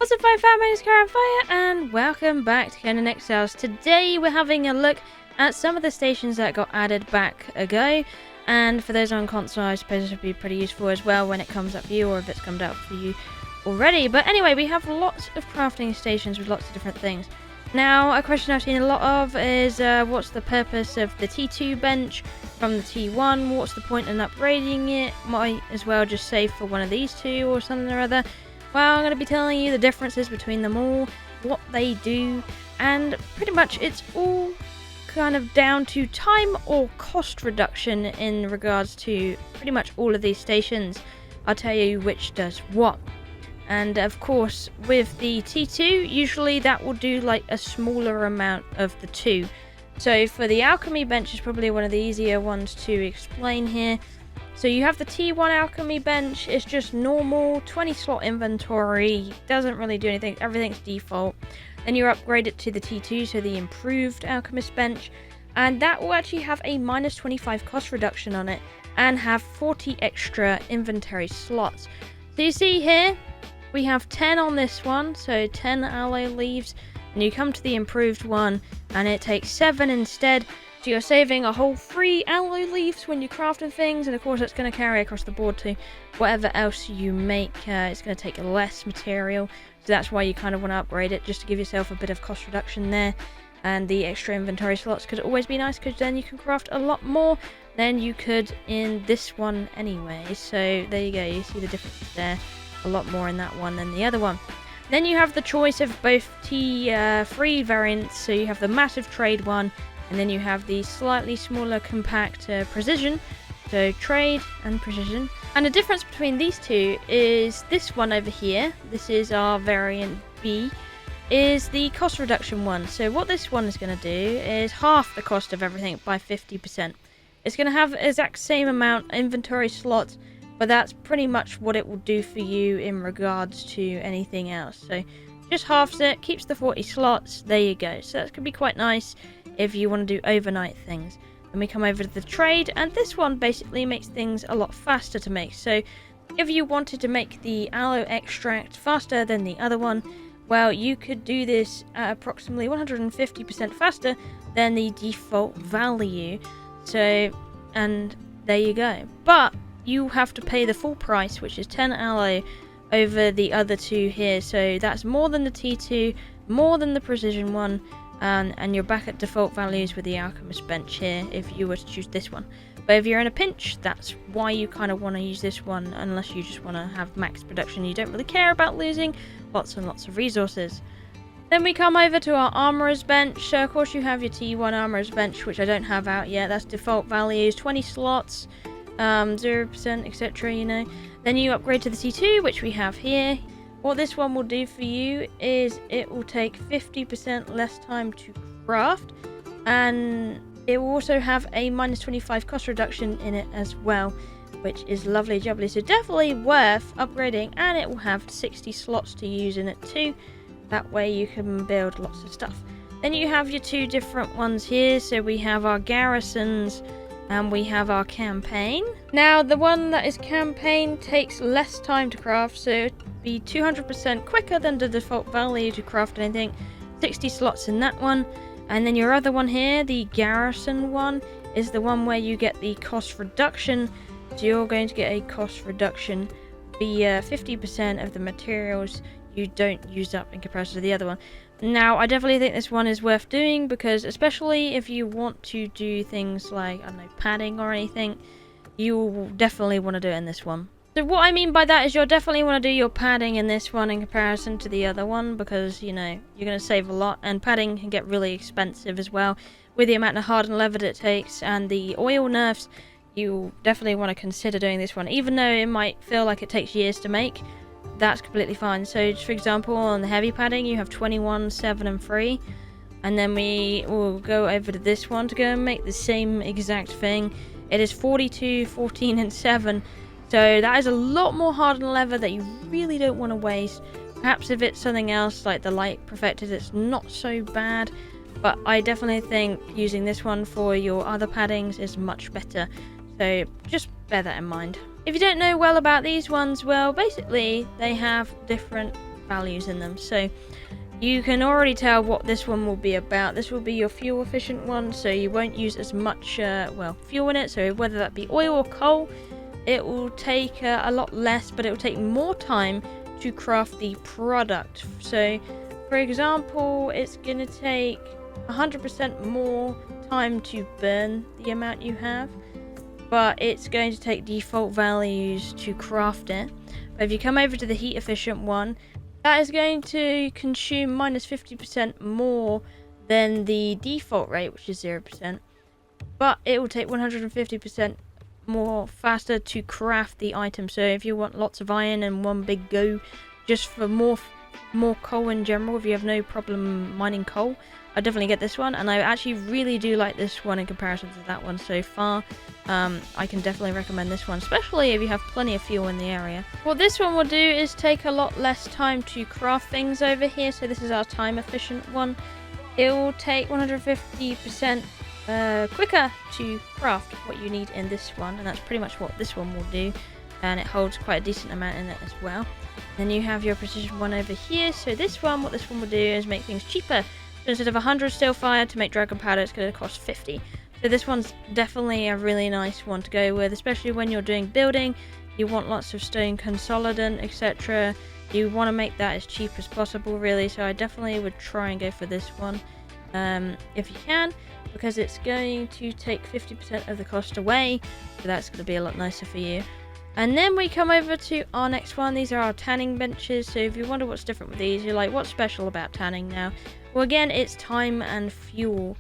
What's up, fire fam? My name is Carpenters, and welcome back to Conan Exiles. Today we're having a look at some of the stations that got added back ago, and for those on console I suppose this would be pretty useful as well when it comes up for you, or if it's come out for you already. But anyway, we have lots of crafting stations with lots of different things. Now, a question I've seen a lot of is what's the purpose of the T2 bench from the T1? What's the point in upgrading it? Might as well just save for one of these two or something or other. Well, I'm going to be telling you the differences between them all, what they do, and pretty much it's all kind of down to time or cost reduction in regards to pretty much all of these stations. I'll tell you which does what. And of course, with the T2, usually that will do like a smaller amount of the two. So for the Alchemy Bench is probably one of the easier ones to explain here. So you have the T1 Alchemy Bench. It's just normal 20 slot inventory, doesn't really do anything, everything's default. Then you upgrade it to the T2, so the improved Alchemist Bench, and that will actually have a minus 25 cost reduction on it and have 40 extra inventory slots. So you see here we have 10 on this one, so 10 alloy leaves, and you come to the improved one and it takes 7 instead. So you're saving a whole 3 alloy leaves when you're crafting things, and of course that's going to carry across the board to whatever else you make. It's going to take less material, so that's why you kind of want to upgrade it, just to give yourself a bit of cost reduction there. And the extra inventory slots could always be nice, because then you can craft a lot more than you could in this one anyway. So there you go, you see the difference there, a lot more in that one than the other one. Then you have the choice of both T3 variants, so you have the massive trade one, and then you have the slightly smaller compact precision, so trade and precision. And the difference between these two is this one over here, this is our variant B, is the cost reduction one. So what this one is going to do is half the cost of everything by 50%. It's going to have the exact same amount of inventory slots, but that's pretty much what it will do for you in regards to anything else. So just halves it, keeps the 40 slots, there you go. So that could be quite nice if you want to do overnight things. Then we come over to the trade, and this one basically makes things a lot faster to make. So if you wanted to make the aloe extract faster than the other one, well, you could do this at approximately 150% faster than the default value. So, and there you go. But you have to pay the full price, which is 10 aloe over the other two here. So that's more than the T2, more than the precision one. And you're back at default values with the Alchemist Bench here if you were to choose this one. But if you're in a pinch, that's why you kind of want to use this one, unless you just want to have max production. You don't really care about losing lots and lots of resources. Then we come over to our Armorer's Bench. So of course you have your T1 Armorer's Bench, which I don't have out yet. That's default values, 20 slots, 0%, etc. you know. Then you upgrade to the T2, which we have here. What this one will do for you is it will take 50% less time to craft, and it will also have a minus 25 cost reduction in it as well, which is lovely jubbly. So definitely worth upgrading, and it will have 60 slots to use in it too. That way you can build lots of stuff. Then you have your two different ones here. So we have our garrisons and we have our campaign. Now the one that is campaign takes less time to craft, so it'd be 200% quicker than the default value to craft anything. 60 slots in that one. And then your other one here, the garrison one, is the one where you get the cost reduction. So you're going to get a cost reduction, the 50% of the materials you don't use up in comparison to the other one. Now, I definitely think this one is worth doing, because especially if you want to do things like, I don't know, padding or anything, you will definitely want to do it in this one. So what I mean by that is you'll definitely want to do your padding in this one in comparison to the other one, because, you know, you're going to save a lot, and padding can get really expensive as well with the amount of hardened leather that it takes and the oil nerfs. You definitely want to consider doing this one, even though it might feel like it takes years to make. That's completely fine. So just for example, on the heavy padding you have 21, 7 and 3, and then we will go over to this one to go and make the same exact thing. It is 42, 14 and 7, so that is a lot more hardened leather that you really don't want to waste. Perhaps if it's something else like the light perfected, it's not so bad, but I definitely think using this one for your other paddings is much better. So just bear that in mind. If you don't know well about these ones, well, basically they have different values in them. So you can already tell what this one will be about. This will be your fuel efficient one, so you won't use as much fuel in it. So whether that be oil or coal, it will take a lot less, but it will take more time to craft the product. So for example, it's going to take 100% more time to burn the amount you have, but it's going to take default values to craft it. But if you come over to the heat efficient one, that is going to consume minus 50% more than the default rate, which is 0%, but it will take 150% more faster to craft the item. So if you want lots of iron in one big go, just for more coal in general, if you have no problem mining coal, I definitely get this one, and I actually really do like this one in comparison to that one so far. I can definitely recommend this one, especially if you have plenty of fuel in the area. What this one will do is take a lot less time to craft things over here. So this is our time efficient one. It will take 150% quicker to craft what you need in this one, and that's pretty much what this one will do, and it holds quite a decent amount in it as well. Then you have your precision one over here. So this one, what this one will do is make things cheaper. So instead of 100 steel fire to make dragon powder, it's going to cost 50. So this one's definitely a really nice one to go with, especially when you're doing building. You want lots of stone consolidant, etc. You want to make that as cheap as possible, really. So I definitely would try and go for this one if you can, because it's going to take 50% of the cost away. So that's going to be a lot nicer for you. And then we come over to our next one. These are our tanning benches. So if you wonder what's different with these, you're like, what's special about tanning now? Well, again, it's time and fuel.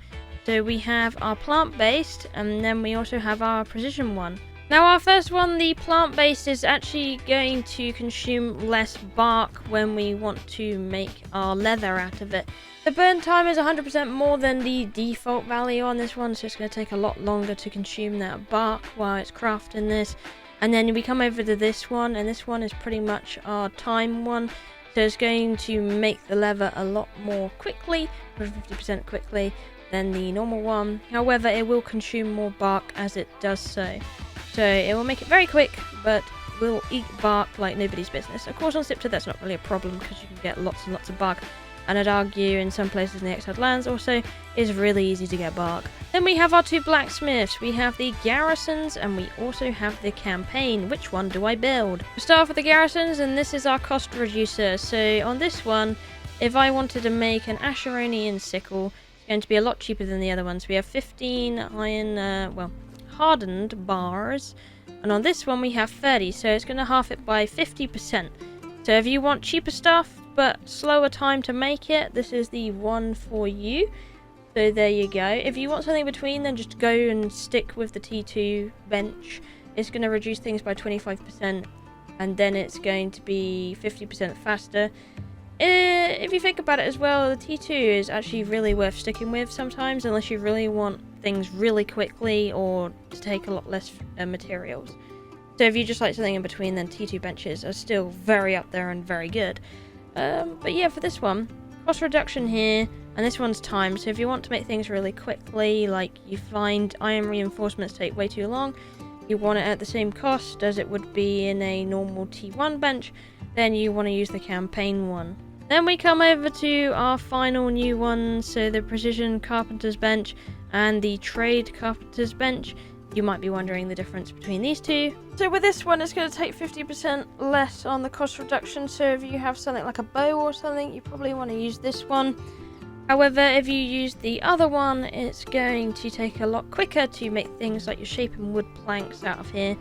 So we have our plant-based, and then we also have our precision one. Now, our first one, the plant-based, is actually going to consume less bark when we want to make our leather out of it. The burn time is 100% more than the default value on this one, so it's going to take a lot longer to consume that bark while it's crafting this. And then we come over to this one, and this one is pretty much our time one. So it's going to make the leather a lot more quickly, 50% quickly, than the normal one. However, it will consume more bark as it does so. So it will make it very quick, but will eat bark like nobody's business. Of course, on Sipta, that's not really a problem because you can get lots and lots of bark. And I'd argue in some places in the Exiled Lands also is really easy to get bark. Then we have our two blacksmiths. We have the garrisons and we also have the campaign. Which one do I build? We start off with the garrisons, and this is our cost reducer. So on this one, if I wanted to make an Asheronian sickle, it's going to be a lot cheaper than the other ones. We have 15 iron, hardened bars, and on this one we have 30, so it's going to half it by 50%. So if you want cheaper stuff but slower time to make it, this is the one for you. So there you go. If you want something between, then just go and stick with the T2 bench. It's going to reduce things by 25%, and then it's going to be 50% faster. If you think about it as well, the T2 is actually really worth sticking with sometimes, unless you really want things really quickly or to take a lot less materials. So if you just like something in between, then T2 benches are still very up there and very good. But yeah, for this one, cost reduction here, and this one's time. So if you want to make things really quickly, like you find iron reinforcements take way too long, you want it at the same cost as it would be in a normal T1 bench, then you want to use the campaign one. Then we come over to our final new ones, so the Precision Carpenters bench and the Trade Carpenters bench. You might be wondering the difference between these two. So with this one, it's going to take 50% less on the cost reduction, so if you have something like a bow or something, you probably want to use this one. However, if you use the other one, it's going to take a lot quicker to make things like your shaping wood planks out of here.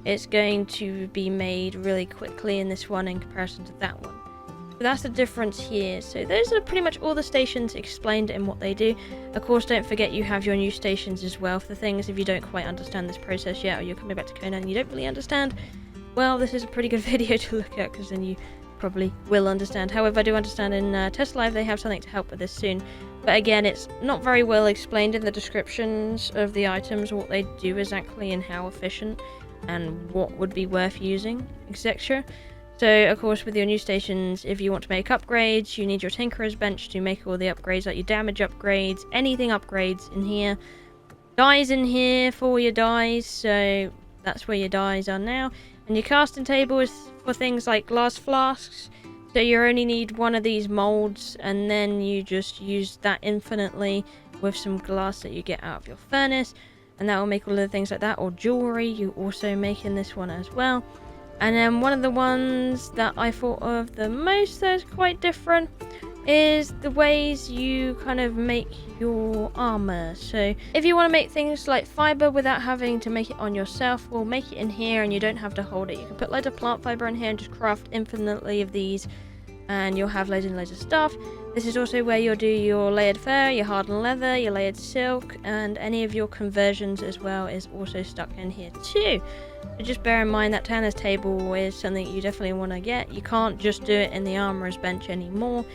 It's going to be made really quickly in this one in comparison to that one. So that's the difference here. So those are pretty much all the stations explained in what they do. Of course, don't forget you have your new stations as well for things if you don't quite understand this process yet, or you're coming back to Conan and you don't really understand. Well, this is a pretty good video to look at, because then you probably will understand. However, I do understand in Test Live they have something to help with this soon. But again, it's not very well explained in the descriptions of the items, what they do exactly and how efficient and what would be worth using, etc. So, of course, with your new stations, if you want to make upgrades, you need your Tinkerer's Bench to make all the upgrades, like your damage upgrades, anything upgrades in here. Dyes in here for your dyes, so that's where your dyes are now. And your casting table is for things like glass flasks. So So you only need one of these molds, and then you just use that infinitely with some glass that you get out of your furnace, and that will make all of the things like that. Or jewelry, you also make in this one as well. And then one of the ones that I thought of the most that's quite different is the ways you kind of make your armor. So if you want to make things like fiber without having to make it on yourself, we'll make it in here and you don't have to hold it. You can put loads of plant fiber in here and just craft infinitely of these, and you'll have loads and loads of stuff. This is also where you'll do your layered fur, your hardened leather, your layered silk, and any of your conversions as well is also stuck in here too. So just bear in mind that Tanner's table is something you definitely want to get. You can't just do it in the armorer's bench anymore.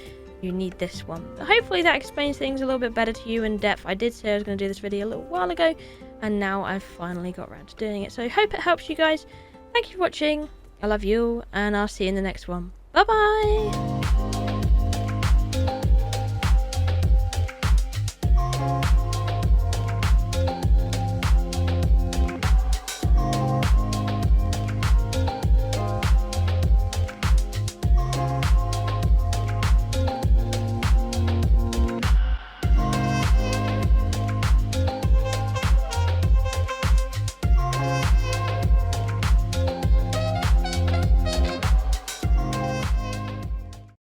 You need this one. But hopefully that explains things a little bit better to you in depth. I did say I was going to do this video a little while ago, and now I've finally got around to doing it. So I hope it helps you guys. Thank you for watching. I love you all, and I'll see you in the next one. Bye bye!